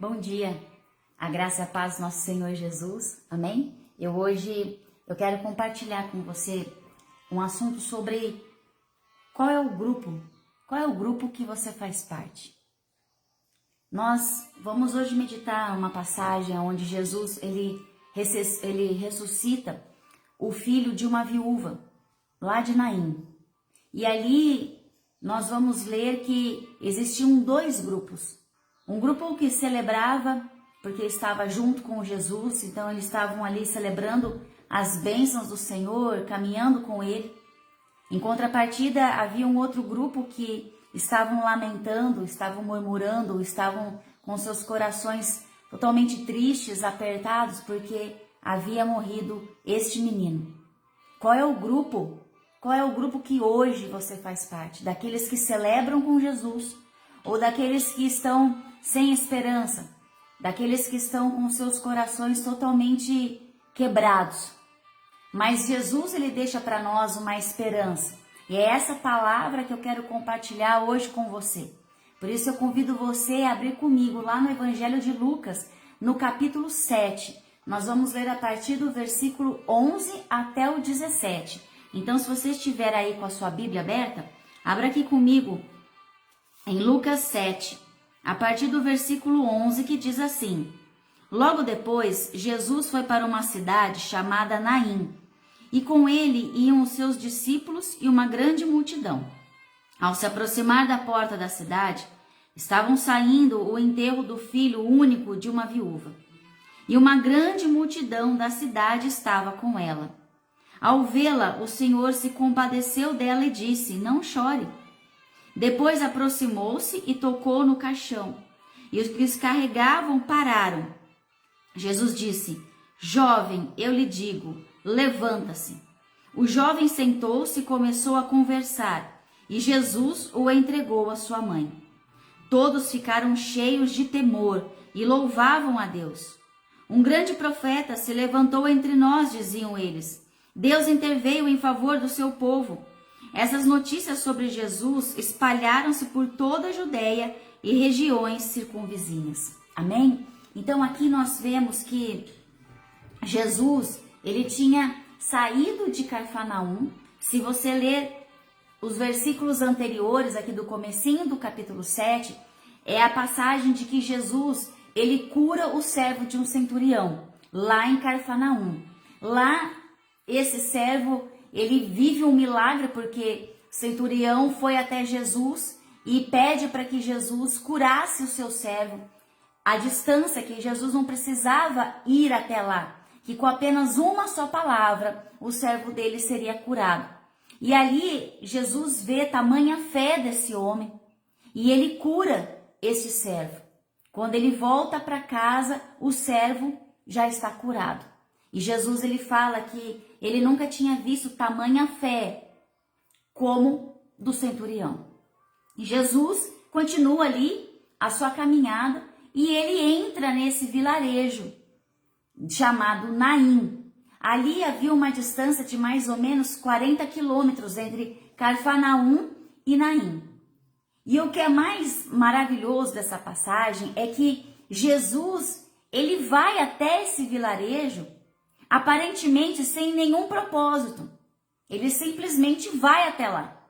Bom dia, a graça e a paz do nosso Senhor Jesus, amém? Hoje eu quero compartilhar com você um assunto sobre qual é o grupo que você faz parte. Nós vamos hoje meditar uma passagem onde Jesus ele ressuscita o filho de uma viúva lá de Naim. E ali nós vamos ler que existiam dois grupos. Um grupo que celebrava porque estava junto com Jesus, então eles estavam ali celebrando as bênçãos do Senhor, caminhando com ele. Em contrapartida, havia um outro grupo que estavam lamentando, estavam murmurando, estavam com seus corações totalmente tristes, apertados, porque havia morrido este menino. Qual é o grupo? Qual é o grupo que hoje você faz parte? Daqueles que celebram com Jesus ou daqueles que estão sem esperança? Daqueles que estão com seus corações totalmente quebrados? Mas Jesus ele deixa para nós uma esperança. E é essa palavra que eu quero compartilhar hoje com você. Por isso eu convido você a abrir comigo lá no Evangelho de Lucas, no capítulo 7. Nós vamos ler a partir do versículo 11 até o 17. Então, se você estiver aí com a sua Bíblia aberta, abra aqui comigo em Lucas 7, a partir do versículo 11, que diz assim: Logo depois, Jesus foi para uma cidade chamada Naim, e com ele iam os seus discípulos e uma grande multidão. Ao se aproximar da porta da cidade, estavam saindo o enterro do filho único de uma viúva. E uma grande multidão da cidade estava com ela. Ao vê-la, o Senhor se compadeceu dela e disse: Não chore. Depois aproximou-se e tocou no caixão, e os que os carregavam pararam. Jesus disse: Jovem, eu lhe digo, levanta-se. O jovem sentou-se e começou a conversar, e Jesus o entregou à sua mãe. Todos ficaram cheios de temor e louvavam a Deus. Um grande profeta se levantou entre nós, diziam eles. Deus interveio em favor do seu povo. Essas notícias sobre Jesus espalharam-se por toda a Judéia e regiões circunvizinhas. Amém? Então aqui nós vemos que Jesus, ele tinha saído de Cafarnaum. Se você ler os versículos anteriores aqui do comecinho do capítulo 7, é a passagem de que Jesus, ele cura o servo de um centurião, lá em Cafarnaum. Lá, esse servo, ele vive um milagre porque o centurião foi até Jesus e pede para que Jesus curasse o seu servo. A distância, que Jesus não precisava ir até lá, que com apenas uma só palavra, o servo dele seria curado. E ali, Jesus vê tamanha fé desse homem e ele cura esse servo. Quando ele volta para casa, o servo já está curado. E Jesus ele fala que ele nunca tinha visto tamanha fé como do centurião. E Jesus continua ali a sua caminhada e ele entra nesse vilarejo chamado Naim. Ali havia uma distância de mais ou menos 40 quilômetros entre Cafarnaum e Naim. E o que é mais maravilhoso dessa passagem é que Jesus, ele vai até esse vilarejo aparentemente sem nenhum propósito. Ele simplesmente vai até lá.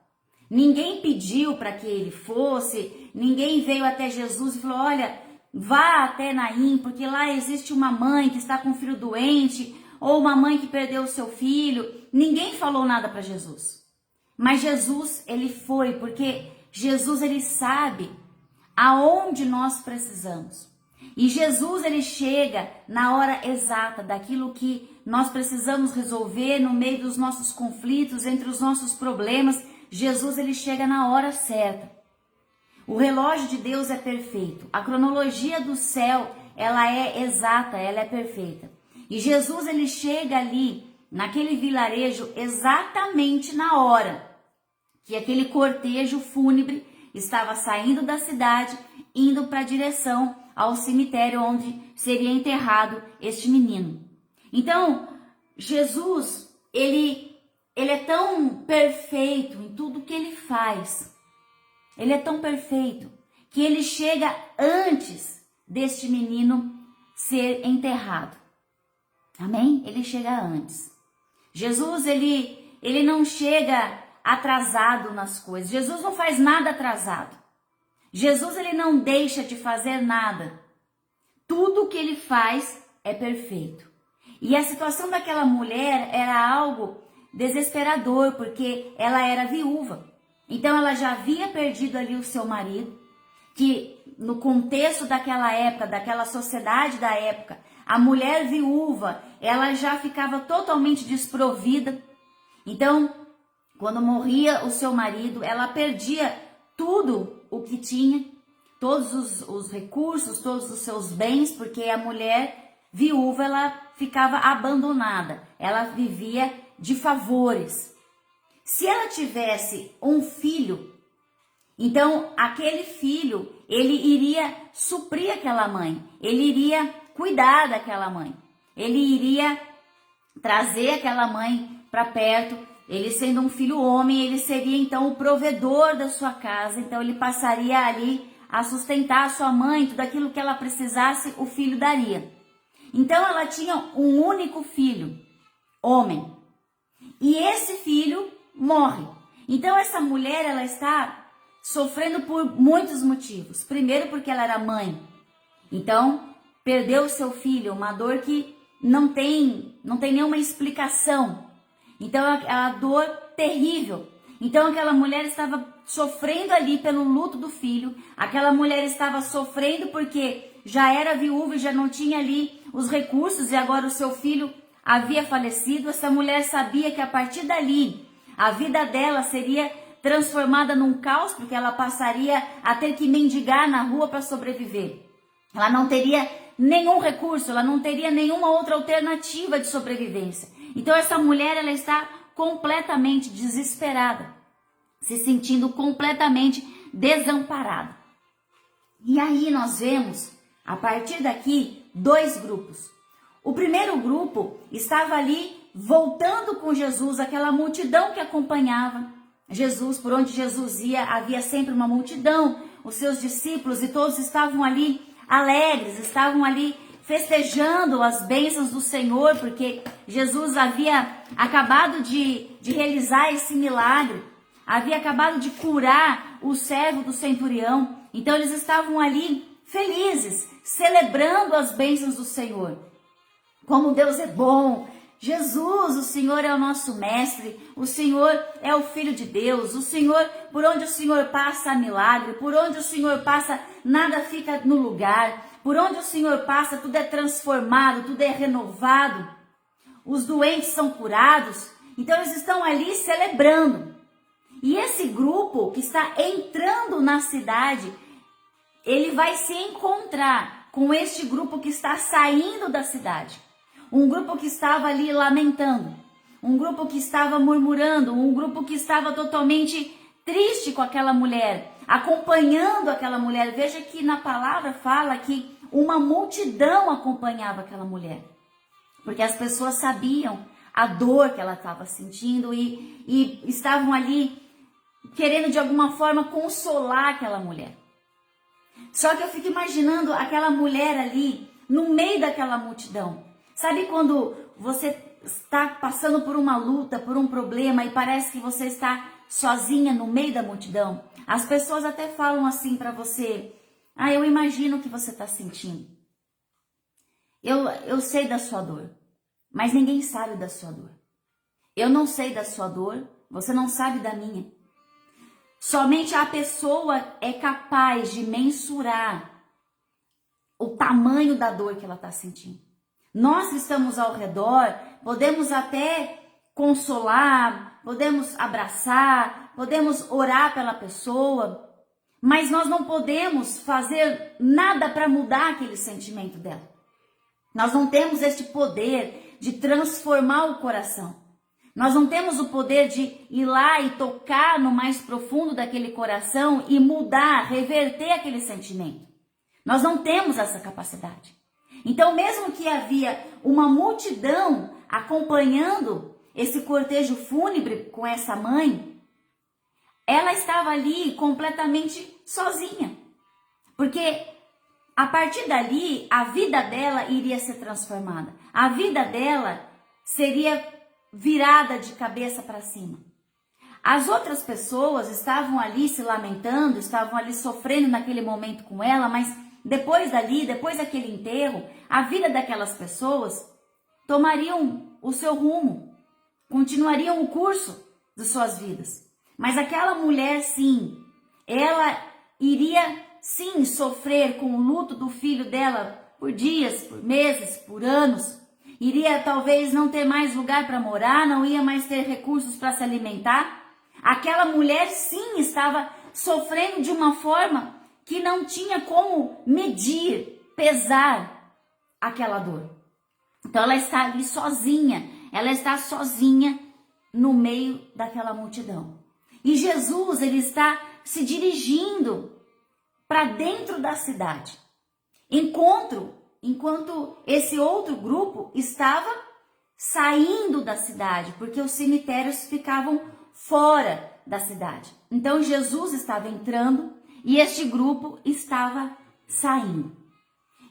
Ninguém pediu para que ele fosse, ninguém veio até Jesus e falou: olha, vá até Naim, porque lá existe uma mãe que está com um filho doente, ou uma mãe que perdeu o seu filho. Ninguém falou nada para Jesus. Mas Jesus, ele foi, porque Jesus, ele sabe aonde nós precisamos. E Jesus, ele chega na hora exata daquilo que nós precisamos resolver no meio dos nossos conflitos, entre os nossos problemas. Jesus, ele chega na hora certa. O relógio de Deus é perfeito. A cronologia do céu, ela é exata, ela é perfeita. E Jesus, ele chega ali, naquele vilarejo, exatamente na hora que aquele cortejo fúnebre estava saindo da cidade, indo para a direção ao cemitério onde seria enterrado este menino. Então, Jesus, ele é tão perfeito em tudo que ele faz. Ele é tão perfeito que ele chega antes deste menino ser enterrado. Amém? Ele chega antes. Jesus, ele não chega atrasado nas coisas. Jesus não faz nada atrasado. Jesus, ele não deixa de fazer nada. Tudo que ele faz é perfeito. E a situação daquela mulher era algo desesperador, porque ela era viúva. Então ela já havia perdido ali o seu marido, que no contexto daquela época, daquela sociedade da época, a mulher viúva, ela já ficava totalmente desprovida. Então, quando morria o seu marido, ela perdia tudo o que tinha, todos os recursos, todos os seus bens, porque a mulher viúva, ela ficava abandonada, ela vivia de favores. Se ela tivesse um filho, então aquele filho, ele iria suprir aquela mãe, ele iria cuidar daquela mãe, ele iria trazer aquela mãe para perto. Ele sendo um filho homem, ele seria então o provedor da sua casa, então ele passaria ali a sustentar a sua mãe, tudo aquilo que ela precisasse, o filho daria. Então ela tinha um único filho, homem, e esse filho morre. Então essa mulher, ela está sofrendo por muitos motivos. Primeiro, porque ela era mãe, então perdeu o seu filho, uma dor que não tem nenhuma explicação. Então é uma dor terrível. Então aquela mulher estava sofrendo ali pelo luto do filho. Aquela mulher estava sofrendo porque já era viúva e já não tinha ali os recursos e agora o seu filho havia falecido. Essa mulher sabia que a partir dali a vida dela seria transformada num caos, porque ela passaria a ter que mendigar na rua para sobreviver. Ela não teria nenhum recurso, ela não teria nenhuma outra alternativa de sobrevivência. Então essa mulher, ela está completamente desesperada, se sentindo completamente desamparada. E aí nós vemos, a partir daqui, dois grupos. O primeiro grupo estava ali voltando com Jesus, aquela multidão que acompanhava Jesus, por onde Jesus ia, havia sempre uma multidão, os seus discípulos, e todos estavam ali alegres, estavam ali festejando as bênçãos do Senhor, porque Jesus havia acabado de realizar esse milagre, havia acabado de curar o servo do centurião. Então eles estavam ali felizes, celebrando as bênçãos do Senhor. Como Deus é bom! Jesus, o Senhor é o nosso mestre, o Senhor é o Filho de Deus, o Senhor, por onde o Senhor passa há milagre, por onde o Senhor passa nada fica no lugar, por onde o Senhor passa tudo é transformado, tudo é renovado, os doentes são curados. Então eles estão ali celebrando. E esse grupo que está entrando na cidade, ele vai se encontrar com este grupo que está saindo da cidade. Um grupo que estava ali lamentando, um grupo que estava murmurando, um grupo que estava totalmente triste com aquela mulher, acompanhando aquela mulher. Veja que na palavra fala que uma multidão acompanhava aquela mulher, porque as pessoas sabiam a dor que ela estava sentindo e estavam ali querendo de alguma forma consolar aquela mulher. Só que eu fico imaginando aquela mulher ali no meio daquela multidão. Sabe quando você está passando por uma luta, por um problema e parece que você está sozinha no meio da multidão? As pessoas até falam assim para você: ah, eu imagino o que você está sentindo. Eu sei da sua dor, mas ninguém sabe da sua dor. Eu não sei da sua dor, você não sabe da minha. Somente a pessoa é capaz de mensurar o tamanho da dor que ela está sentindo. Nós que estamos ao redor, podemos até consolar, podemos abraçar, podemos orar pela pessoa, mas nós não podemos fazer nada para mudar aquele sentimento dela. Nós não temos este poder de transformar o coração. Nós não temos o poder de ir lá e tocar no mais profundo daquele coração e mudar, reverter aquele sentimento. Nós não temos essa capacidade. Então, mesmo que havia uma multidão acompanhando esse cortejo fúnebre com essa mãe, ela estava ali completamente sozinha. Porque a partir dali, a vida dela iria ser transformada. A vida dela seria virada de cabeça para cima. As outras pessoas estavam ali se lamentando, estavam ali sofrendo naquele momento com ela, mas depois dali, depois daquele enterro, a vida daquelas pessoas tomariam o seu rumo, continuariam o curso de suas vidas. Mas aquela mulher, sim, ela iria, sim, sofrer com o luto do filho dela por dias, por meses, por anos. Iria talvez não ter mais lugar para morar, não ia mais ter recursos para se alimentar. Aquela mulher, sim, estava sofrendo de uma forma que não tinha como medir, pesar aquela dor. Então ela está ali sozinha, ela está sozinha no meio daquela multidão. E Jesus, ele está se dirigindo para dentro da cidade. Enquanto esse outro grupo estava saindo da cidade, porque os cemitérios ficavam fora da cidade. Então Jesus estava entrando e este grupo estava saindo.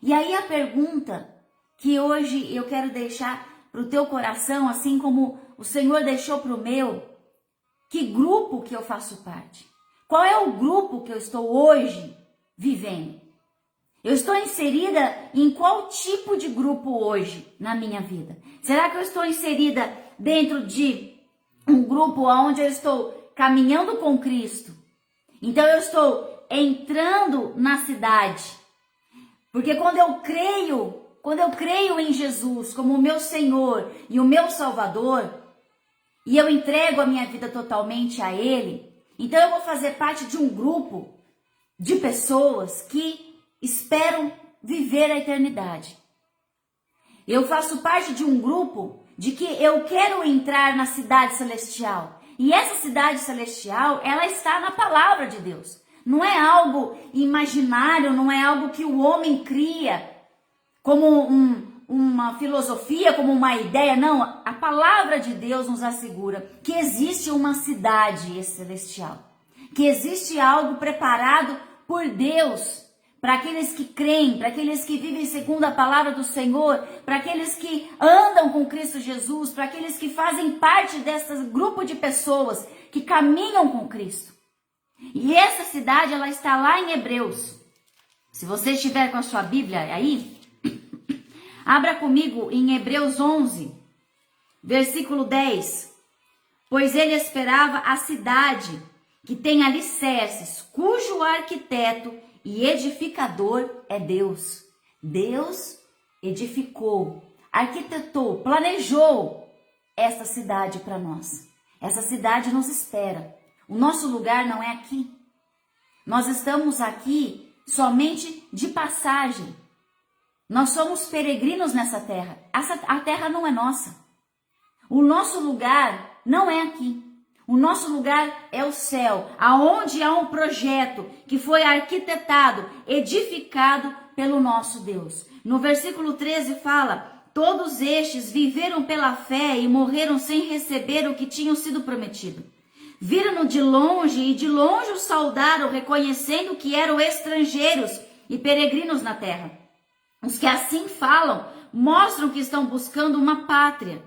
E aí a pergunta que hoje eu quero deixar para o teu coração, assim como o Senhor deixou para o meu, que grupo que eu faço parte? Qual é o grupo que eu estou hoje vivendo? Eu estou inserida em qual tipo de grupo hoje na minha vida? Será que eu estou inserida dentro de um grupo onde eu estou caminhando com Cristo? Então eu estou entrando na cidade. Porque quando eu creio em Jesus como o meu Senhor e o meu Salvador, e eu entrego a minha vida totalmente a Ele, então eu vou fazer parte de um grupo de pessoas que esperam viver a eternidade. Eu faço parte de um grupo de que eu quero entrar na cidade celestial. E essa cidade celestial, ela está na palavra de Deus. Não é algo imaginário, não é algo que o homem cria como uma filosofia, como uma ideia. Não, a palavra de Deus nos assegura que existe uma cidade celestial. Que existe algo preparado por Deus para aqueles que creem, para aqueles que vivem segundo a palavra do Senhor, para aqueles que andam com Cristo Jesus, para aqueles que fazem parte desse grupo de pessoas que caminham com Cristo. E essa cidade, ela está lá em Hebreus. Se você estiver com a sua Bíblia aí, abra comigo em Hebreus 11, versículo 10. Pois ele esperava a cidade que tem alicerces, cujo arquiteto e edificador é Deus. Deus edificou, arquitetou, planejou essa cidade para nós. Essa cidade nos espera. O nosso lugar não é aqui. Nós estamos aqui somente de passagem. Nós somos peregrinos nessa terra. A terra não é nossa. O nosso lugar não é aqui. O nosso lugar é o céu, aonde há um projeto que foi arquitetado, edificado pelo nosso Deus. No versículo 13 fala: todos estes viveram pela fé e morreram sem receber o que tinham sido prometido. Viram-no de longe e de longe o saudaram, reconhecendo que eram estrangeiros e peregrinos na terra. Os que assim falam mostram que estão buscando uma pátria.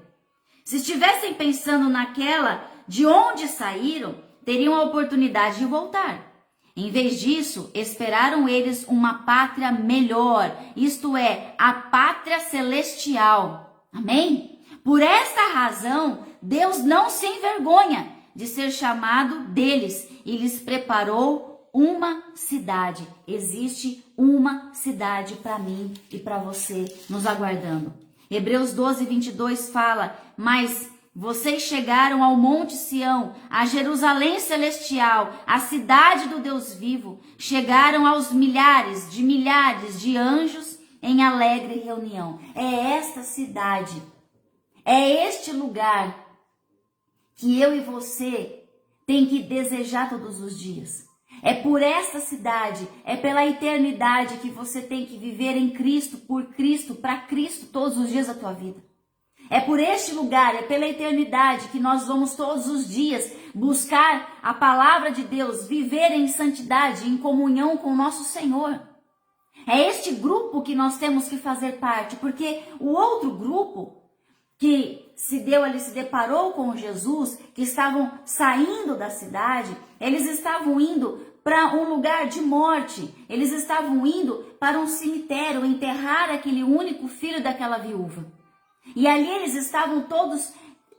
Se estivessem pensando naquela de onde saíram, teriam a oportunidade de voltar. Em vez disso, esperaram eles uma pátria melhor, isto é, a pátria celestial. Amém? Por esta razão, Deus não se envergonha de ser chamado deles e lhes preparou uma cidade. Existe uma cidade para mim e para você nos aguardando. Hebreus 12, 22 fala: mas vocês chegaram ao Monte Sião, a Jerusalém celestial, a cidade do Deus vivo. Chegaram aos milhares de anjos em alegre reunião. É esta cidade, é este lugar que eu e você tem que desejar todos os dias. É por esta cidade, é pela eternidade que você tem que viver em Cristo, por Cristo, para Cristo todos os dias da tua vida. É por este lugar, é pela eternidade que nós vamos todos os dias buscar a palavra de Deus, viver em santidade, em comunhão com o nosso Senhor. É este grupo que nós temos que fazer parte, porque o outro grupo que se deparou com Jesus, que estavam saindo da cidade, eles estavam indo para um lugar de morte, eles estavam indo para um cemitério enterrar aquele único filho daquela viúva. E ali eles estavam todos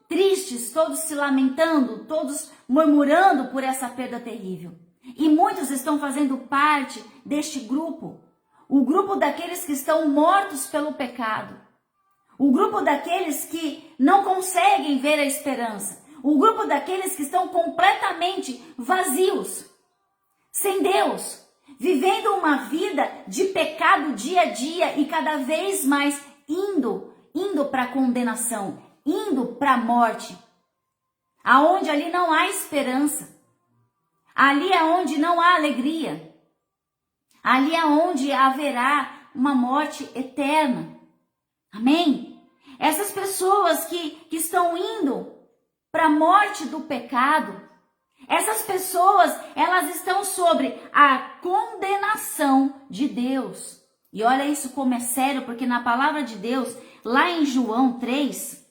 tristes, todos se lamentando, todos murmurando por essa perda terrível. E muitos estão fazendo parte deste grupo, o grupo daqueles que estão mortos pelo pecado, o grupo daqueles que não conseguem ver a esperança, o grupo daqueles que estão completamente vazios, sem Deus, vivendo uma vida de pecado dia a dia e cada vez mais indo para a condenação, indo para a morte, aonde ali não há esperança, ali é onde não há alegria, ali é onde haverá uma morte eterna. Amém? Essas pessoas que estão indo para a morte do pecado, essas pessoas, elas estão sobre a condenação de Deus. E olha isso como é sério, porque na palavra de Deus, lá em João 3,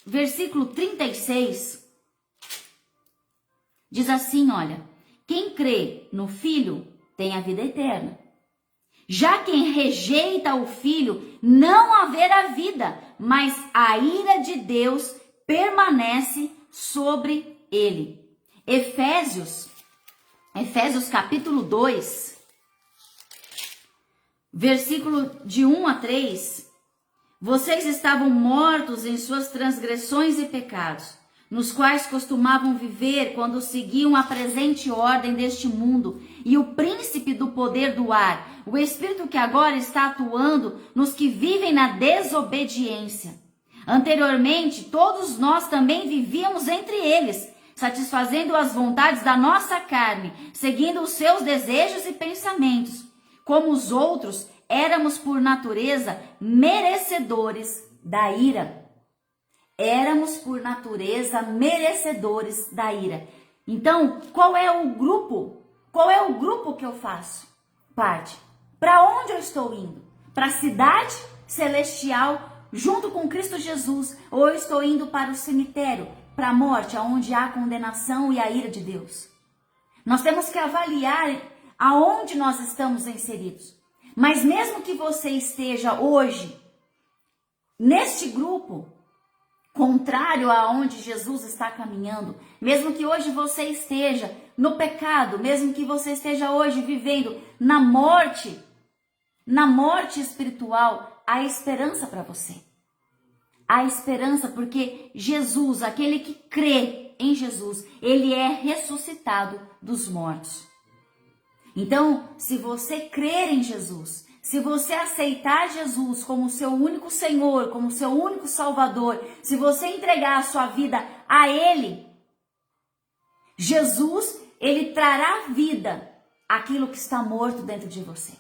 versículo 36, diz assim, olha, quem crê no Filho tem a vida eterna. Já quem rejeita o Filho não haverá vida, mas a ira de Deus permanece sobre ele. Efésios capítulo 2, versículo de 1 a 3. Vocês estavam mortos em suas transgressões e pecados, nos quais costumavam viver quando seguiam a presente ordem deste mundo e o príncipe do poder do ar, o espírito que agora está atuando nos que vivem na desobediência. Anteriormente, todos nós também vivíamos entre eles, satisfazendo as vontades da nossa carne, seguindo os seus desejos e pensamentos. Como os outros, éramos por natureza merecedores da ira. Éramos por natureza merecedores da ira. Então, qual é o grupo? Qual é o grupo que eu faço parte? Para onde eu estou indo? Para a cidade celestial junto com Cristo Jesus? Ou eu estou indo para o cemitério, para a morte, onde há condenação e a ira de Deus? Nós temos que avaliar aonde nós estamos inseridos. Mas mesmo que você esteja hoje neste grupo, contrário a onde Jesus está caminhando, mesmo que hoje você esteja no pecado, mesmo que você esteja hoje vivendo na morte espiritual, há esperança para você. Há esperança porque Jesus, aquele que crê em Jesus, ele é ressuscitado dos mortos. Então, se você crer em Jesus, se você aceitar Jesus como seu único Senhor, como seu único Salvador, se você entregar a sua vida a Ele, Jesus, Ele trará vida àquilo que está morto dentro de você.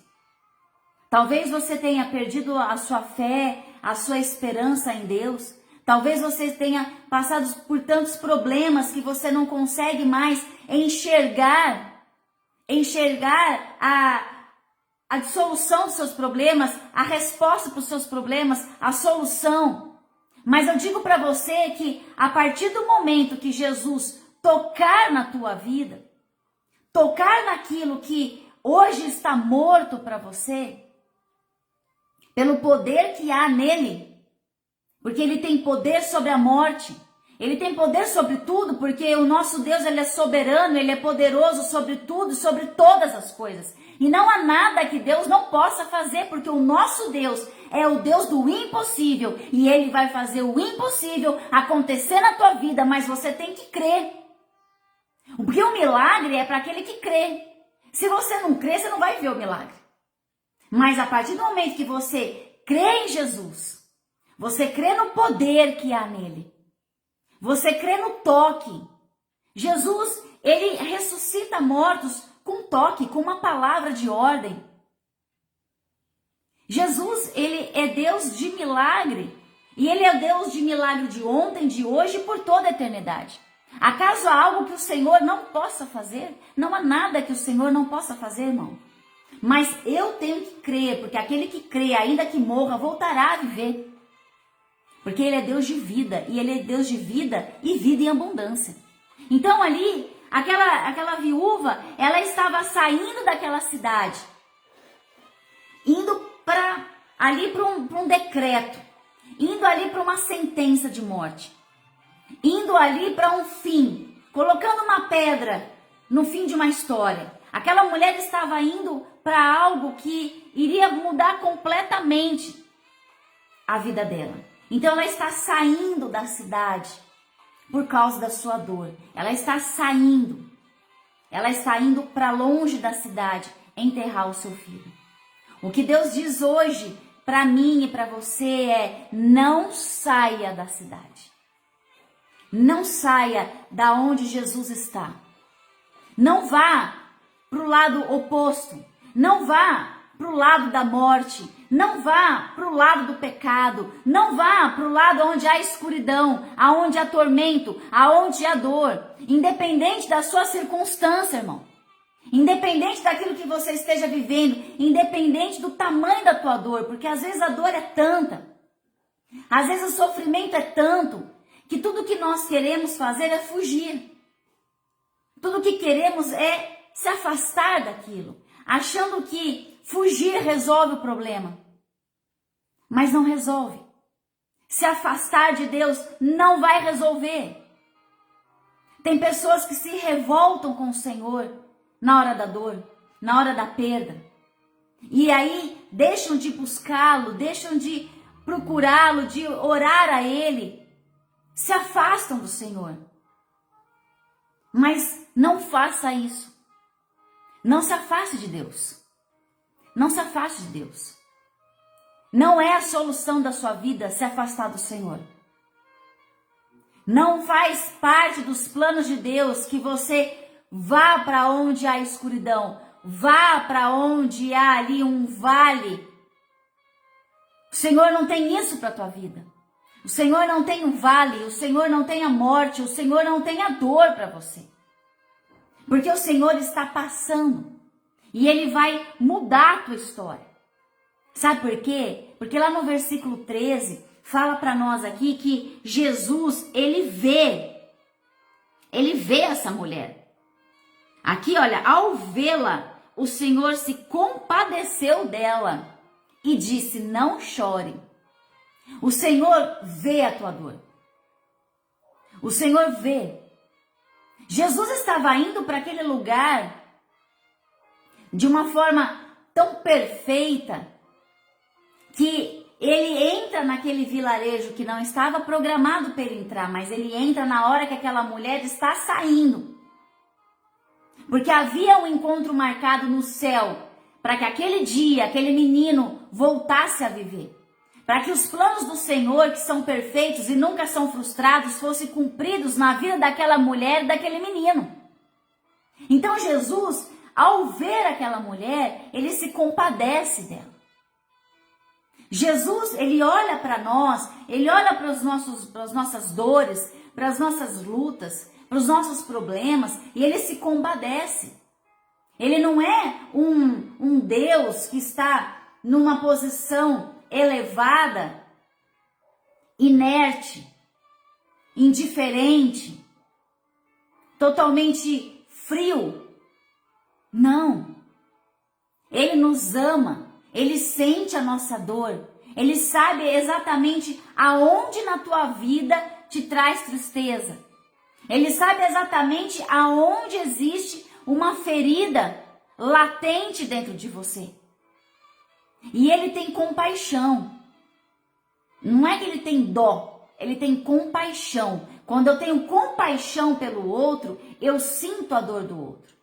Talvez você tenha perdido a sua fé, a sua esperança em Deus. Talvez você tenha passado por tantos problemas que você não consegue mais enxergar a solução dos seus problemas, a resposta para os seus problemas, a solução. Mas eu digo para você que a partir do momento que Jesus tocar na tua vida, tocar naquilo que hoje está morto para você, pelo poder que há nele, porque ele tem poder sobre a morte, ele tem poder sobre tudo, porque o nosso Deus, ele é soberano, ele é poderoso sobre tudo, sobre todas as coisas. E não há nada que Deus não possa fazer, porque o nosso Deus é o Deus do impossível. E ele vai fazer o impossível acontecer na tua vida, mas você tem que crer. Porque o milagre é para aquele que crê. Se você não crê, você não vai ver o milagre. Mas a partir do momento que você crê em Jesus, você crê no poder que há nele, você crê no toque. Jesus, ele ressuscita mortos com toque, com uma palavra de ordem. Jesus, ele é Deus de milagre. E ele é Deus de milagre de ontem, de hoje e por toda a eternidade. Acaso há algo que o Senhor não possa fazer? Não há nada que o Senhor não possa fazer, irmão. Mas eu tenho que crer, porque aquele que crê, ainda que morra, voltará a viver. Porque Ele é Deus de vida, e Ele é Deus de vida e vida em abundância. Então ali, aquela viúva, ela estava saindo daquela cidade, indo ali para um decreto, indo ali para uma sentença de morte, indo ali para um fim, colocando uma pedra no fim de uma história. Aquela mulher estava indo para algo que iria mudar completamente a vida dela. Então ela está saindo da cidade por causa da sua dor. Ela está saindo. Ela está indo para longe da cidade enterrar o seu filho. O que Deus diz hoje para mim e para você é: não saia da cidade. Não saia da onde Jesus está. Não vá para o lado oposto. Não vá para o lado da morte. Não vá para o lado do pecado. Não vá para o lado onde há escuridão, aonde há tormento, aonde há dor. Independente da sua circunstância, irmão. Independente daquilo que você esteja vivendo. Independente do tamanho da tua dor. Porque às vezes a dor é tanta. Às vezes o sofrimento é tanto que tudo que nós queremos fazer é fugir. Tudo que queremos é se afastar daquilo, achando que fugir resolve o problema. Mas não resolve. Se afastar de Deus não vai resolver. Tem pessoas que se revoltam com o Senhor na hora da dor, na hora da perda. E aí deixam de buscá-lo, deixam de procurá-lo, de orar a Ele. Se afastam do Senhor. Mas não faça isso. Não se afaste de Deus. Não se afaste de Deus. Não é a solução da sua vida se afastar do Senhor. Não faz parte dos planos de Deus que você vá para onde há escuridão. Vá para onde há ali um vale. O Senhor não tem isso para a tua vida. O Senhor não tem um vale, o Senhor não tem a morte, o Senhor não tem a dor para você. Porque o Senhor está passando e Ele vai mudar a tua história. Sabe por quê? Porque lá no versículo 13, fala para nós aqui que Jesus, Ele vê essa mulher. Aqui, olha, ao vê-la, o Senhor se compadeceu dela e disse: não chore. O Senhor vê a tua dor. O Senhor vê. Jesus estava indo para aquele lugar de uma forma tão perfeita que ele entra naquele vilarejo que não estava programado para ele entrar, mas ele entra na hora que aquela mulher está saindo. Porque havia um encontro marcado no céu para que aquele dia, aquele menino voltasse a viver. Para que os planos do Senhor, que são perfeitos e nunca são frustrados, fossem cumpridos na vida daquela mulher e daquele menino. Então Jesus, ao ver aquela mulher, ele se compadece dela. Jesus, ele olha para nós, ele olha para as nossas dores, para as nossas lutas, para os nossos problemas, e ele se compadece. Ele não é um Deus que está numa posição elevada, inerte, indiferente, totalmente frio. Não. Ele nos ama, ele sente a nossa dor, ele sabe exatamente aonde na tua vida te traz tristeza. Ele sabe exatamente aonde existe uma ferida latente dentro de você. E ele tem compaixão. Não é que ele tem dó, ele tem compaixão. Quando eu tenho compaixão pelo outro, eu sinto a dor do outro.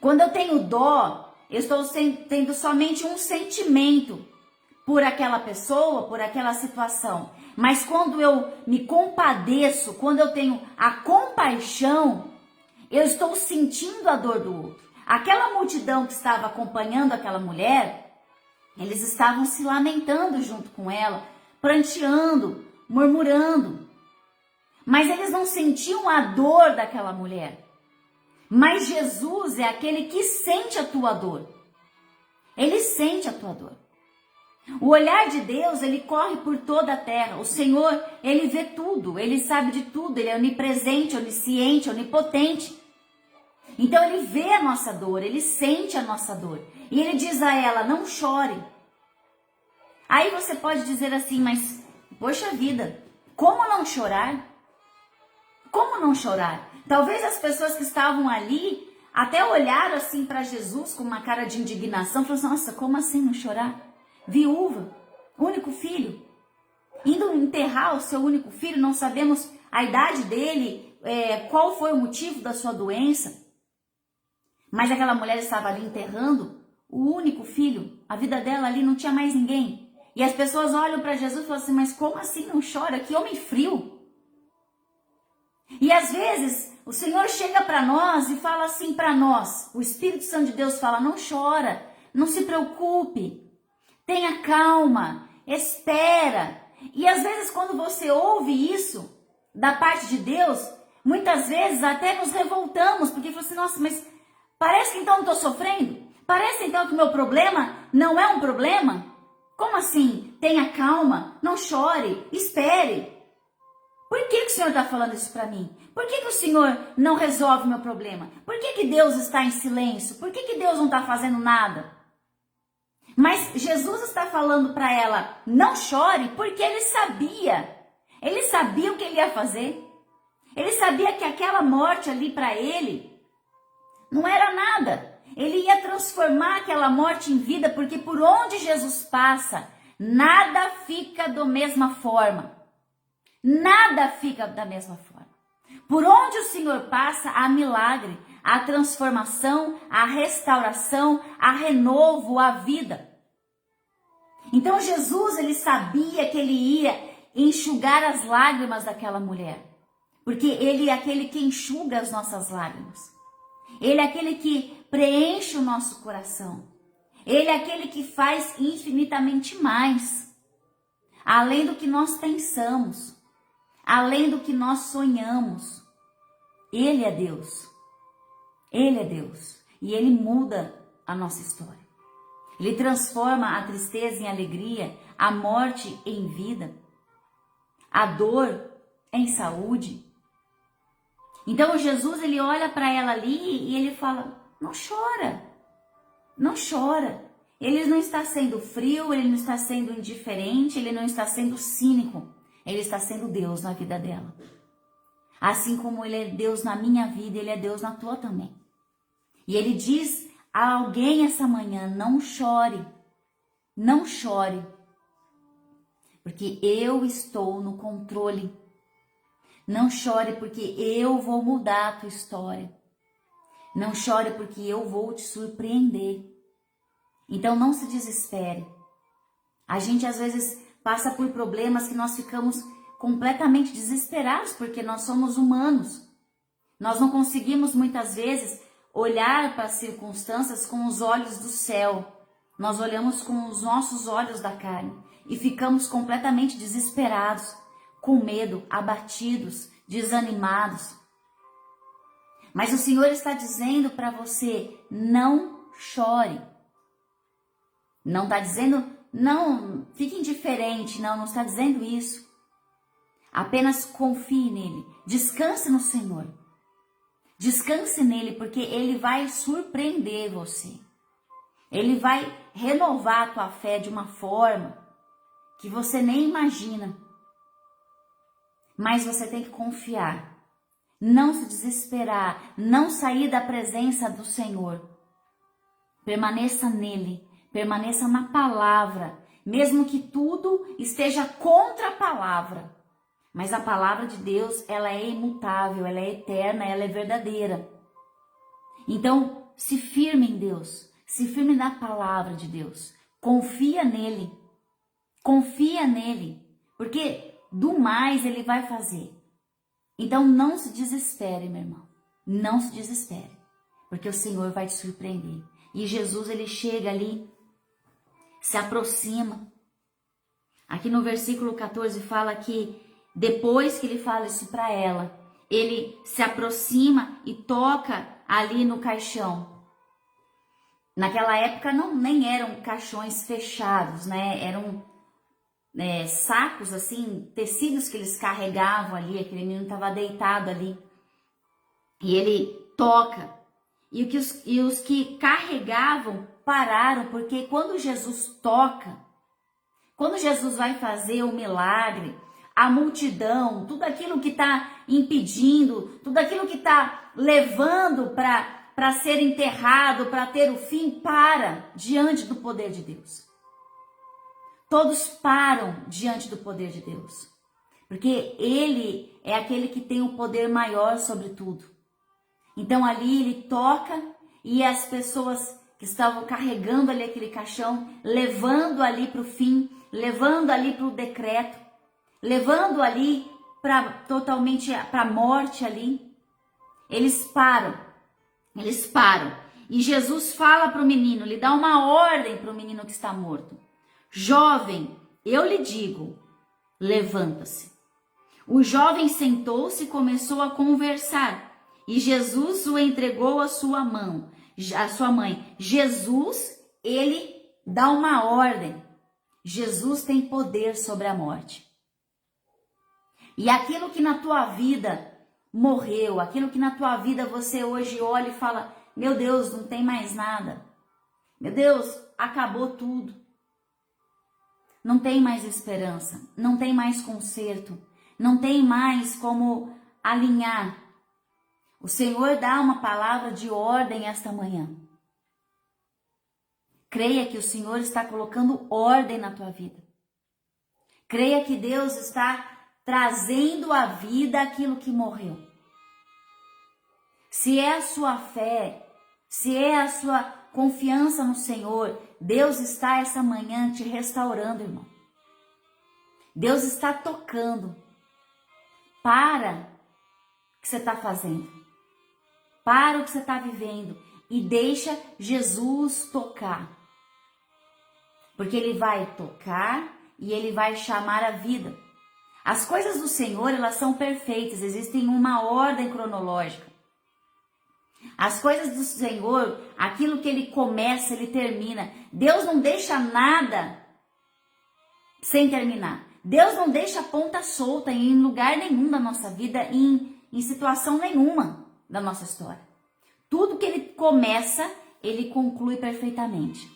Quando eu tenho dó, eu estou tendo somente um sentimento por aquela pessoa, por aquela situação. Mas quando eu me compadeço, quando eu tenho a compaixão, eu estou sentindo a dor do outro. Aquela multidão que estava acompanhando aquela mulher, eles estavam se lamentando junto com ela, pranteando, murmurando. mas eles não sentiam a dor daquela mulher. Mas Jesus é aquele que sente a tua dor. Ele sente a tua dor. O olhar de Deus, ele corre por toda a terra. O Senhor, ele vê tudo, ele sabe de tudo, ele é onipresente, onisciente, onipotente. Então ele vê a nossa dor, ele sente a nossa dor. E ele diz a ela, não chore. Aí você pode dizer assim, mas, poxa vida, como não chorar? Como não chorar? Talvez as pessoas que estavam ali até olharam assim para Jesus com uma cara de indignação, falaram assim, nossa, como assim não chorar? Viúva, único filho, indo enterrar o seu único filho, não sabemos a idade dele, qual foi o motivo da sua doença. Mas aquela mulher estava ali enterrando o único filho, a vida dela ali não tinha mais ninguém. E as pessoas olham para Jesus e falam assim, mas como assim não chora? Que homem frio. E às vezes o Senhor chega para nós e fala assim para nós, o Espírito Santo de Deus fala, não chora, não se preocupe, tenha calma, espera. E às vezes quando você ouve isso da parte de Deus, muitas vezes até nos revoltamos, porque fala assim, nossa, mas parece que então eu estou sofrendo? Parece então que o meu problema não é um problema? Como assim? Tenha calma, não chore, espere. Por que o Senhor está falando isso para mim? Por que o Senhor não resolve o meu problema? Por que Deus está em silêncio? Por que Deus não está fazendo nada? Mas Jesus está falando para ela, não chore, porque ele sabia o que ele ia fazer. Ele sabia que aquela morte ali para ele não era nada. Ele ia transformar aquela morte em vida, porque por onde Jesus passa, nada fica da mesma forma. Nada fica da mesma forma. Por onde o Senhor passa, há milagre, há transformação, há restauração, há renovo, há vida. Então Jesus, ele sabia que ele ia enxugar as lágrimas daquela mulher. Porque ele é aquele que enxuga as nossas lágrimas. Ele é aquele que preenche o nosso coração. Ele é aquele que faz infinitamente mais. Além do que nós pensamos. Além do que nós sonhamos. Ele é Deus. Ele é Deus. E ele muda a nossa história. Ele transforma a tristeza em alegria, a morte em vida, a dor em saúde. Então Jesus, ele olha para ela ali e ele fala, não chora, não chora. Ele não está sendo frio, ele não está sendo indiferente, ele não está sendo cínico. Ele está sendo Deus na vida dela. Assim como ele é Deus na minha vida, ele é Deus na tua também. E ele diz a alguém essa manhã, não chore, não chore, porque eu estou no controle. Não chore porque eu vou mudar a tua história. Não chore porque eu vou te surpreender. Então não se desespere. A gente às vezes passa por problemas que nós ficamos completamente desesperados porque nós somos humanos. Nós não conseguimos muitas vezes olhar para as circunstâncias com os olhos do céu. Nós olhamos com os nossos olhos da carne e ficamos completamente desesperados, com medo, abatidos, desanimados. Mas o Senhor está dizendo para você, não chore. Não está dizendo, não, fique indiferente, não está dizendo isso. Apenas confie nele, descanse no Senhor. Descanse nele, porque ele vai surpreender você. Ele vai renovar a tua fé de uma forma que você nem imagina. Mas você tem que confiar. Não se desesperar, não sair da presença do Senhor. Permaneça nele, permaneça na palavra, mesmo que tudo esteja contra a palavra. Mas a palavra de Deus, ela é imutável, ela é eterna, ela é verdadeira. Então, se firme em Deus, se firme na palavra de Deus. Confia nele, porque do mais ele vai fazer. Então não se desespere, meu irmão, não se desespere, porque o Senhor vai te surpreender. E Jesus, ele chega ali, se aproxima. Aqui no versículo 14 fala que Depois que ele fala isso para ela, ele se aproxima e toca ali no caixão. Naquela época nem eram caixões fechados, né? Eram sacos, assim, tecidos que eles carregavam ali. Aquele menino estava deitado ali. E ele toca. E os que carregavam pararam, porque quando Jesus toca, quando Jesus vai fazer o milagre, a multidão, tudo aquilo que está impedindo, tudo aquilo que está levando para ser enterrado, para ter o fim, para diante do poder de Deus. Todos param diante do poder de Deus, porque Ele é aquele que tem o poder maior sobre tudo. Então ali Ele toca e as pessoas que estavam carregando ali aquele caixão, levando ali para o fim, levando ali para o decreto, levando ali totalmente para a morte ali, eles param. E Jesus fala para o menino, lhe dá uma ordem para o menino que está morto. Jovem, eu lhe digo, levanta-se. O jovem sentou-se e começou a conversar. E Jesus o entregou à sua mãe. Jesus, ele dá uma ordem. Jesus tem poder sobre a morte. E aquilo que na tua vida morreu, aquilo que na tua vida você hoje olha e fala, meu Deus, não tem mais nada. Meu Deus, acabou tudo. Não tem mais esperança, não tem mais conserto, não tem mais como alinhar. O Senhor dá uma palavra de ordem esta manhã. Creia que o Senhor está colocando ordem na tua vida. Creia que Deus está trazendo à vida aquilo que morreu. Se é a sua fé, se é a sua confiança no Senhor, Deus está essa manhã te restaurando, irmão. Deus está tocando. Para o que você está fazendo. Para o que você está vivendo. E deixa Jesus tocar. Porque Ele vai tocar e Ele vai chamar a vida. As coisas do Senhor, elas são perfeitas. Existem uma ordem cronológica. As coisas do Senhor, aquilo que Ele começa, Ele termina. Deus não deixa nada sem terminar. Deus não deixa ponta solta em lugar nenhum da nossa vida, em situação nenhuma da nossa história. Tudo que Ele começa, Ele conclui perfeitamente.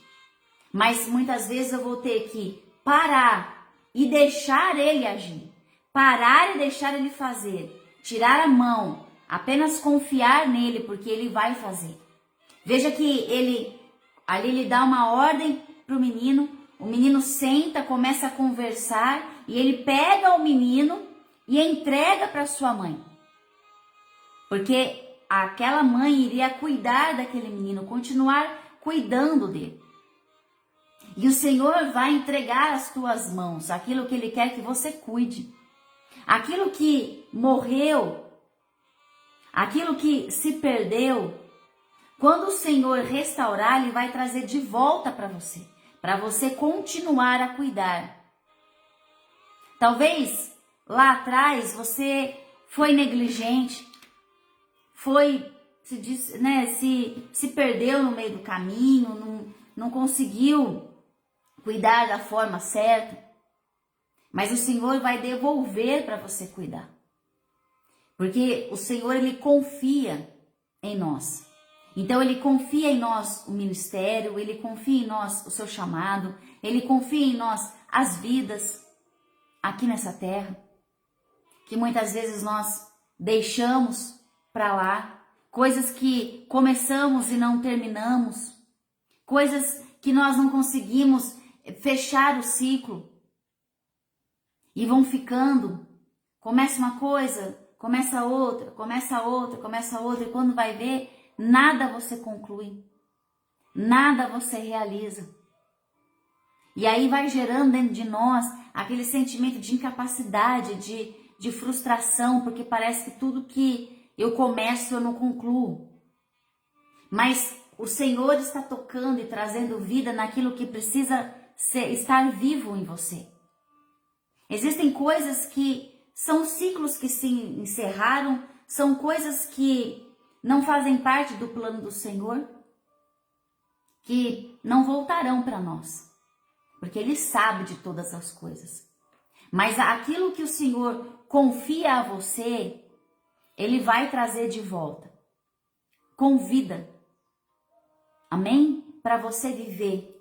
Mas muitas vezes eu vou ter que parar e deixar Ele agir. Parar e deixar Ele fazer. Tirar a mão. Apenas confiar nele, porque Ele vai fazer. Veja que ele dá uma ordem para o menino senta, começa a conversar, e ele pega o menino e entrega para sua mãe. Porque aquela mãe iria cuidar daquele menino, continuar cuidando dele. E o Senhor vai entregar às tuas mãos aquilo que Ele quer que você cuide. Aquilo que morreu, aquilo que se perdeu, quando o Senhor restaurar, Ele vai trazer de volta para você continuar a cuidar. Talvez lá atrás você foi negligente, se perdeu no meio do caminho, não conseguiu cuidar da forma certa, mas o Senhor vai devolver para você cuidar. Porque o Senhor, Ele confia em nós. Então, Ele confia em nós o ministério, Ele confia em nós o seu chamado, Ele confia em nós as vidas aqui nessa terra, que muitas vezes nós deixamos para lá, coisas que começamos e não terminamos, coisas que nós não conseguimos fechar o ciclo, e vão ficando, começa uma coisa, começa outra, e quando vai ver, nada você conclui, nada você realiza. E aí vai gerando dentro de nós aquele sentimento de incapacidade, de frustração, porque parece que tudo que eu começo eu não concluo. Mas o Senhor está tocando e trazendo vida naquilo que precisa estar vivo em você. Existem coisas que são ciclos que se encerraram, são coisas que não fazem parte do plano do Senhor, que não voltarão para nós, porque Ele sabe de todas as coisas. Mas aquilo que o Senhor confia a você, Ele vai trazer de volta, com vida. Amém? Para você viver,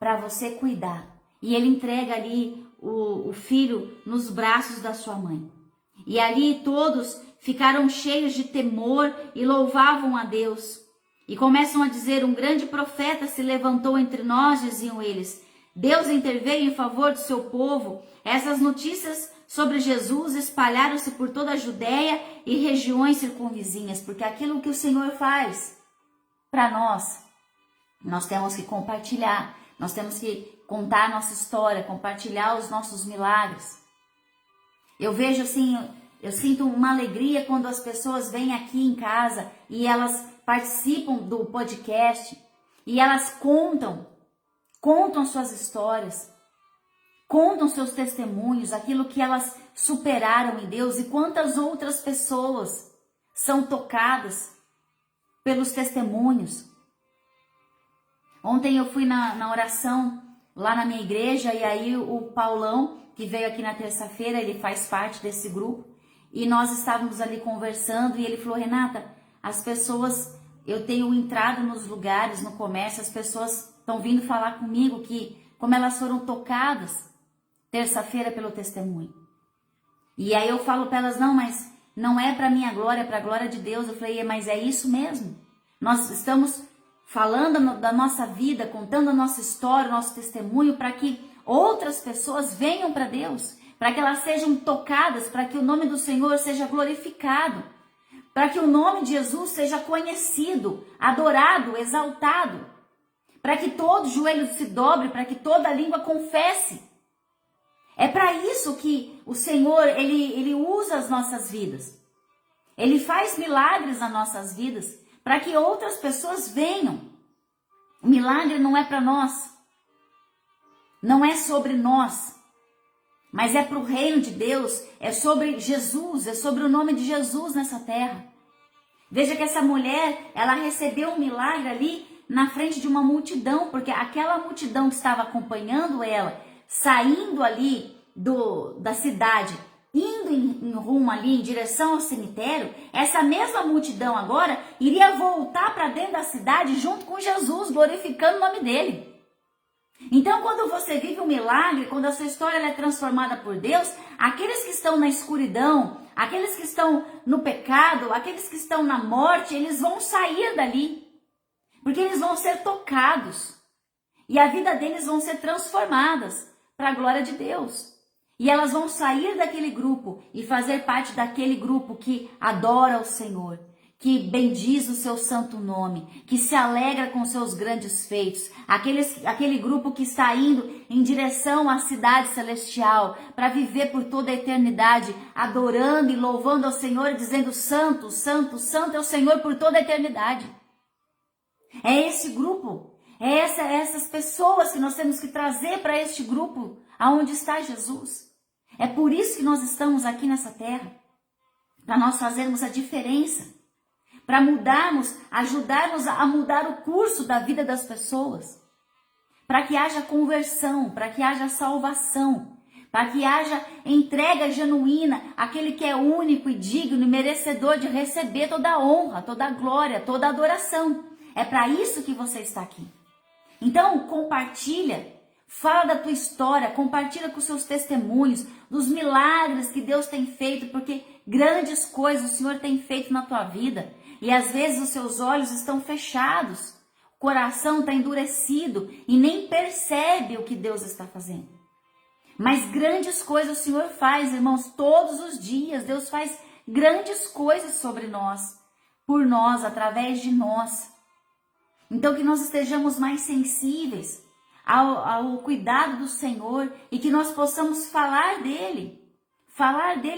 para você cuidar. E Ele entrega ali o filho nos braços da sua mãe. E ali todos ficaram cheios de temor e louvavam a Deus. E começam a dizer: um grande profeta se levantou entre nós, diziam eles. Deus interveio em favor do seu povo. Essas notícias sobre Jesus espalharam-se por toda a Judéia e regiões circunvizinhas, porque aquilo que o Senhor faz para nós temos que compartilhar, nós temos que contar a nossa história, compartilhar os nossos milagres. Eu vejo assim, eu sinto uma alegria quando as pessoas vêm aqui em casa e elas participam do podcast e elas contam suas histórias, contam seus testemunhos, aquilo que elas superaram em Deus, e quantas outras pessoas são tocadas pelos testemunhos. Ontem eu fui na oração lá na minha igreja, e aí o Paulão, que veio aqui na terça-feira, ele faz parte desse grupo, e nós estávamos ali conversando, e ele falou: Renata, as pessoas, eu tenho entrado nos lugares, no comércio, as pessoas estão vindo falar comigo que como elas foram tocadas terça-feira pelo testemunho. E aí eu falo para elas: não, mas não é para minha glória, é para a glória de Deus. Eu falei: mas é isso mesmo. Nós estamos falando da nossa vida, contando a nossa história, o nosso testemunho, para que outras pessoas venham para Deus, para que elas sejam tocadas, para que o nome do Senhor seja glorificado, para que o nome de Jesus seja conhecido, adorado, exaltado, para que todo joelho se dobre, para que toda língua confesse. É para isso que o Senhor, ele usa as nossas vidas. Ele faz milagres nas nossas vidas, para que outras pessoas venham. O milagre não é para nós, não é sobre nós, mas é para o reino de Deus, é sobre Jesus, é sobre o nome de Jesus nessa terra. Veja que essa mulher, ela recebeu um milagre ali na frente de uma multidão, porque aquela multidão que estava acompanhando ela, saindo ali da cidade, indo em rumo ali em direção ao cemitério, essa mesma multidão agora iria voltar para dentro da cidade junto com Jesus, glorificando o nome dele. Então, quando você vive um milagre, quando a sua história é transformada por Deus, aqueles que estão na escuridão, aqueles que estão no pecado, aqueles que estão na morte, eles vão sair dali, porque eles vão ser tocados e a vida deles vão ser transformadas para a glória de Deus. E elas vão sair daquele grupo e fazer parte daquele grupo que adora o Senhor, que bendiz o seu santo nome, que se alegra com seus grandes feitos. Aquele grupo que está indo em direção à cidade celestial para viver por toda a eternidade, adorando e louvando ao Senhor e dizendo: Santo, Santo, Santo é o Senhor por toda a eternidade. É esse grupo, essas pessoas que nós temos que trazer para este grupo aonde está Jesus. É por isso que nós estamos aqui nessa terra, para nós fazermos a diferença, para ajudarmos a mudar o curso da vida das pessoas, para que haja conversão, para que haja salvação, para que haja entrega genuína àquele que é único e digno e merecedor de receber toda a honra, toda a glória, toda a adoração. É para isso que você está aqui. Então, compartilha. Fala da tua história, compartilha com os seus testemunhos, dos milagres que Deus tem feito, porque grandes coisas o Senhor tem feito na tua vida. E às vezes os seus olhos estão fechados, o coração está endurecido e nem percebe o que Deus está fazendo. Mas grandes coisas o Senhor faz, irmãos, todos os dias. Deus faz grandes coisas sobre nós, por nós, através de nós. Então que nós estejamos mais sensíveis ao cuidado do Senhor e que nós possamos falar dele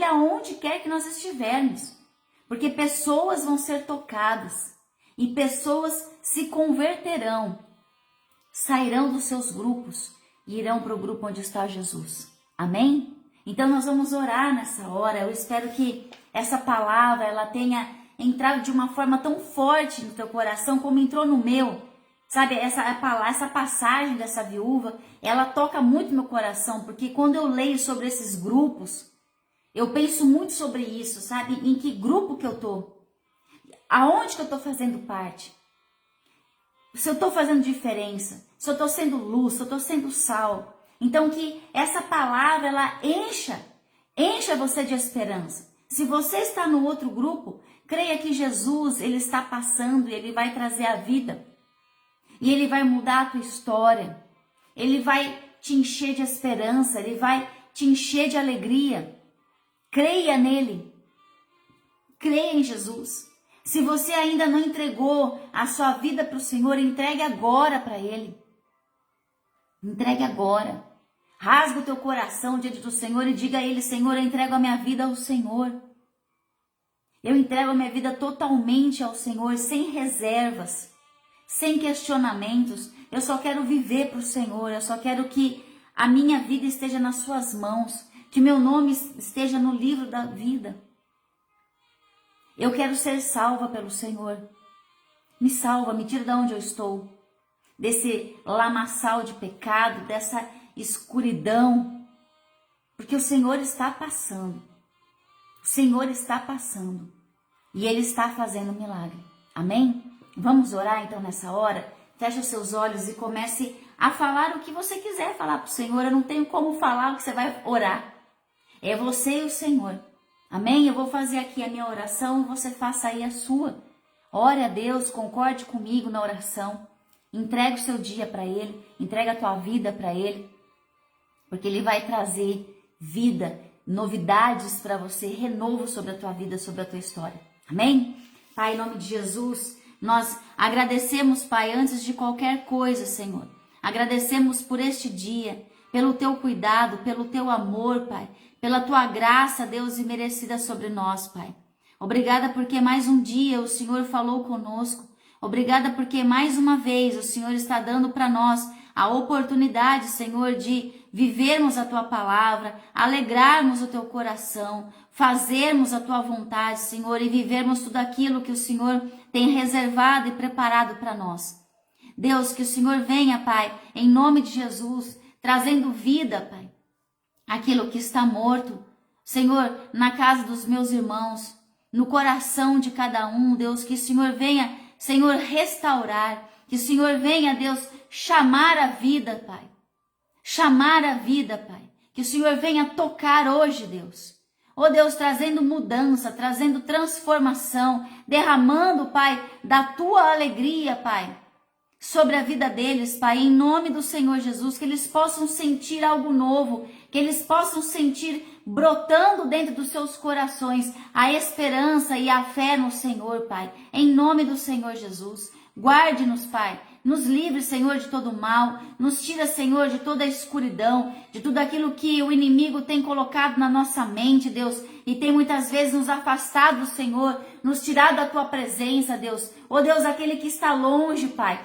aonde quer que nós estivermos, porque pessoas vão ser tocadas e pessoas se converterão, sairão dos seus grupos e irão para o grupo onde está Jesus. Amém? Então nós vamos orar nessa hora. Eu espero que essa palavra ela tenha entrado de uma forma tão forte no teu coração como entrou no meu. Sabe, essa passagem dessa viúva, ela toca muito meu coração, porque quando eu leio sobre esses grupos, eu penso muito sobre isso, sabe? Em que grupo que eu tô? Aonde que eu tô fazendo parte? Se eu tô fazendo diferença, se eu tô sendo luz, se eu tô sendo sal. Então que essa palavra, ela encha você de esperança. Se você está no outro grupo, creia que Jesus, ele está passando e ele vai trazer a vida. E ele vai mudar a tua história. Ele vai te encher de esperança, ele vai te encher de alegria. Creia nele. Creia em Jesus. Se você ainda não entregou a sua vida para o Senhor, entregue agora para Ele. Entregue agora. Rasga o teu coração diante do Senhor e diga a Ele: Senhor, eu entrego a minha vida ao Senhor. Eu entrego a minha vida totalmente ao Senhor, sem reservas, sem questionamentos. Eu só quero viver para o Senhor. Eu só quero que a minha vida esteja nas suas mãos, que meu nome esteja no livro da vida. Eu quero ser salva pelo Senhor. Me salva, me tira de onde eu estou. Desse lamaçal de pecado, dessa escuridão. Porque o Senhor está passando. O Senhor está passando. E Ele está fazendo um milagre. Amém? Vamos orar então nessa hora? Feche os seus olhos e comece a falar o que você quiser falar para o Senhor. Eu não tenho como falar o que você vai orar. É você e o Senhor. Amém? Eu vou fazer aqui a minha oração e você faça aí a sua. Ore a Deus, concorde comigo na oração. Entrega o seu dia para Ele, entrega a tua vida para Ele, porque Ele vai trazer vida, novidades para você, renovo sobre a tua vida, sobre a tua história. Amém? Pai, em nome de Jesus, nós agradecemos, Pai, antes de qualquer coisa, Senhor. Agradecemos por este dia, pelo teu cuidado, pelo teu amor, Pai, pela tua graça, Deus, imerecida sobre nós, Pai. Obrigada porque mais um dia o Senhor falou conosco. Obrigada porque mais uma vez o Senhor está dando para nós a oportunidade, Senhor, de vivermos a tua palavra, alegrarmos o teu coração, fazermos a tua vontade, Senhor, e vivermos tudo aquilo que o Senhor tem reservado e preparado para nós. Deus, que o Senhor venha, Pai, em nome de Jesus, trazendo vida, Pai, aquilo que está morto, Senhor, na casa dos meus irmãos, no coração de cada um, Deus, que o Senhor venha, Senhor, restaurar, que o Senhor venha, Deus, chamar a vida, Pai, chamar a vida, Pai, que o Senhor venha tocar hoje, Deus, oh Deus, trazendo mudança, trazendo transformação, derramando, Pai, da tua alegria, Pai, sobre a vida deles, Pai, em nome do Senhor Jesus, que eles possam sentir algo novo, que eles possam sentir brotando dentro dos seus corações a esperança e a fé no Senhor, Pai, em nome do Senhor Jesus. Guarde-nos, Pai, nos livre, Senhor, de todo mal, nos tira, Senhor, de toda a escuridão, de tudo aquilo que o inimigo tem colocado na nossa mente, Deus, e tem muitas vezes nos afastado do Senhor, nos tirado da tua presença, Deus. Oh Deus, aquele que está longe, Pai,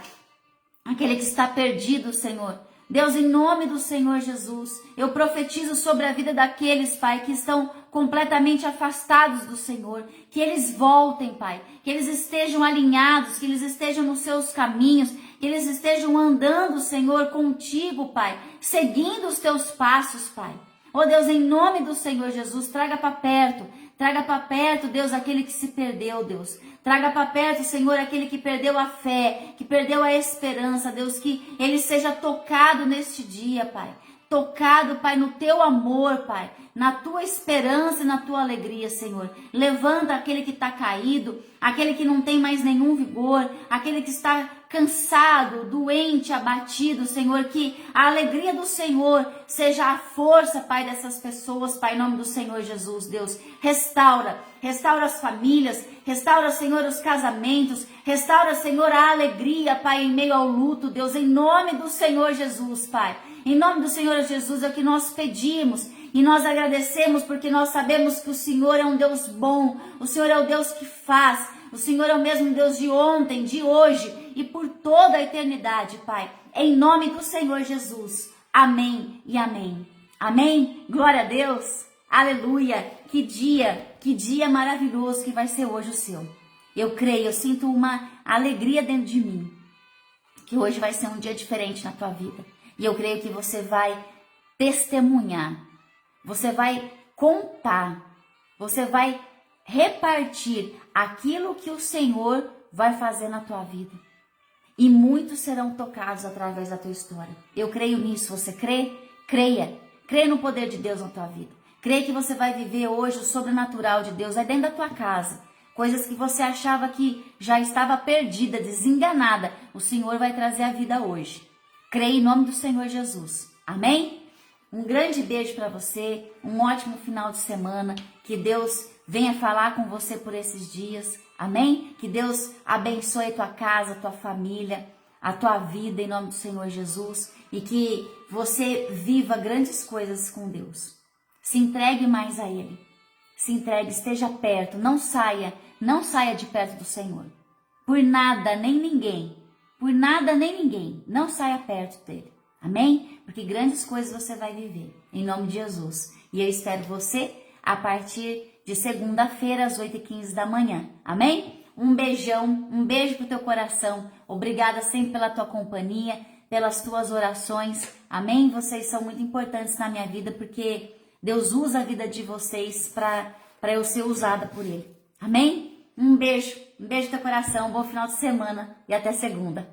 aquele que está perdido, Senhor. Deus, em nome do Senhor Jesus, eu profetizo sobre a vida daqueles, Pai, que estão completamente afastados do Senhor, que eles voltem, Pai, que eles estejam alinhados, que eles estejam nos seus caminhos, que eles estejam andando, Senhor, contigo, Pai, seguindo os teus passos, Pai. Oh Deus, em nome do Senhor Jesus, traga para perto, Deus, aquele que se perdeu, Deus. Traga para perto, Senhor, aquele que perdeu a fé, que perdeu a esperança, Deus, que ele seja tocado neste dia, Pai. Tocado, Pai, no teu amor, Pai, na tua esperança e na tua alegria, Senhor. Levanta aquele que está caído, aquele que não tem mais nenhum vigor, aquele que está cansado, doente, abatido, Senhor, que a alegria do Senhor seja a força, Pai, dessas pessoas, Pai, em nome do Senhor Jesus, Deus. Restaura as famílias, restaura, Senhor, os casamentos, restaura, Senhor, a alegria, Pai, em meio ao luto, Deus, em nome do Senhor Jesus, Pai. Em nome do Senhor Jesus é o que nós pedimos e nós agradecemos porque nós sabemos que o Senhor é um Deus bom, o Senhor é o Deus que faz, o Senhor é o mesmo Deus de ontem, de hoje e por toda a eternidade, Pai. Em nome do Senhor Jesus. Amém e amém. Amém? Glória a Deus. Aleluia. Que dia maravilhoso que vai ser hoje o seu. Eu creio, eu sinto uma alegria dentro de mim. Que hoje vai ser um dia diferente na tua vida. E eu creio que você vai testemunhar. Você vai contar. Você vai repartir aquilo que o Senhor vai fazer na tua vida. E muitos serão tocados através da tua história. Eu creio nisso. Você crê? Creia. Creia no poder de Deus na tua vida. Creia que você vai viver hoje o sobrenatural de Deus aí dentro da tua casa. Coisas que você achava que já estava perdida, desenganada. O Senhor vai trazer a vida hoje. Creia em nome do Senhor Jesus. Amém? Um grande beijo para você. Um ótimo final de semana. Que Deus venha falar com você por esses dias. Amém? Que Deus abençoe a tua casa, a tua família, a tua vida em nome do Senhor Jesus. E que você viva grandes coisas com Deus. Se entregue mais a Ele. Se entregue, esteja perto. Não saia de perto do Senhor. Por nada, nem ninguém. Por nada, nem ninguém. Não saia perto dele. Amém? Porque grandes coisas você vai viver. Em nome de Jesus. E eu espero você a partir de segunda-feira, às 8h15 da manhã. Amém? Um beijão, um beijo pro teu coração. Obrigada sempre pela tua companhia, pelas tuas orações. Amém? Vocês são muito importantes na minha vida, porque Deus usa a vida de vocês para eu ser usada por Ele. Amém? Um beijo no teu coração, bom final de semana e até segunda.